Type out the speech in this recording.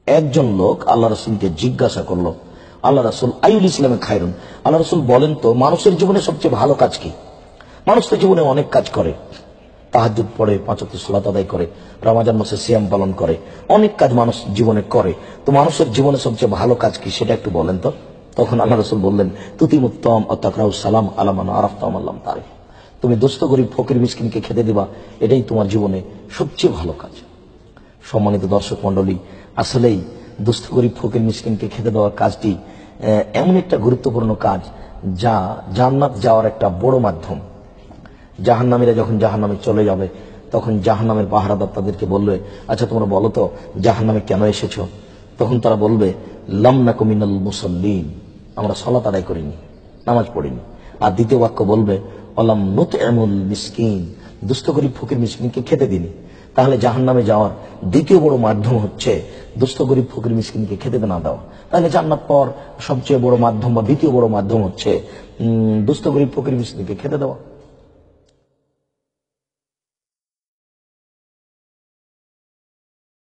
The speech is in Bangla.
একজন লোক আল্লাহ রাসূলকে জিজ্ঞাসা করলো, আল্লাহ রাসূল আইউল ইসলামে খায়রুন, আল্লাহ রাসূল বলেন তো মানুষের জীবনে সবচেয়ে ভালো কাজ কি? মানুষ তো জীবনে অনেক কাজ করে, তাহাজ্জুদ পড়ে, 5 ওয়াক্ত সালাত আদায় করে, রমজান মাসে সিয়াম পালন করে, অনেক কাজ মানুষ জীবনে করে। তো মানুষের জীবনে সবচেয়ে ভালো কাজ কি সেটা একটু বলেন তো। তখন আল্লাহ রাসূল বললেন, তুতিমুত্তম ও তাকরাউস সালাম আলা মান আরাফতা ওয়া লাম তারিফ। তুমি দুস্থ গরিব ফকির মিসকিনকে খেতে দিবা, এটাই তোমার জীবনে সবচেয়ে ভালো কাজ। সম্মানিত দর্শক মণ্ডলী, আসলেই দুস্থ গরিব ফকির মিসকিনকে খেতে দেওয়ার কাজটি এমন একটা গুরুত্বপূর্ণ কাজ যা জান্নাত যাওয়ার একটা বড় মাধ্যম। জাহান্নামীরা যখন জাহান্নামে চলে যাবে তখন জাহান্নামের পাহারাদার তাদেরকে বলবে, আচ্ছা তোমরা বলো তো জাহান্নামে কেন এসেছো? তখন তারা বলবে, লাম নাকু মিনাল মুসাল্লিন, আমরা সালাত আদায় করিনি, নামাজ পড়িনি। আর দ্বিতীয় বাক্য বলবে, অলাম নুতইমুল মিসকিন, দুস্থ গরিব ফকির মিসকিনকে খেতে দিনি। তাহলে জাহান্নামে যাওয়ার দ্বিতীয় বড় মাধ্যম হচ্ছে দুস্থ গরিব ফকির মিসকিনকে খেতে না দেওয়া। তাহলে জান্নাত পাওয়ার সবচেয়ে বড় মাধ্যম বা দ্বিতীয় বড় মাধ্যম হচ্ছে দুস্থ গরিব ফকির মিসকিনকে খেতে দেওয়া।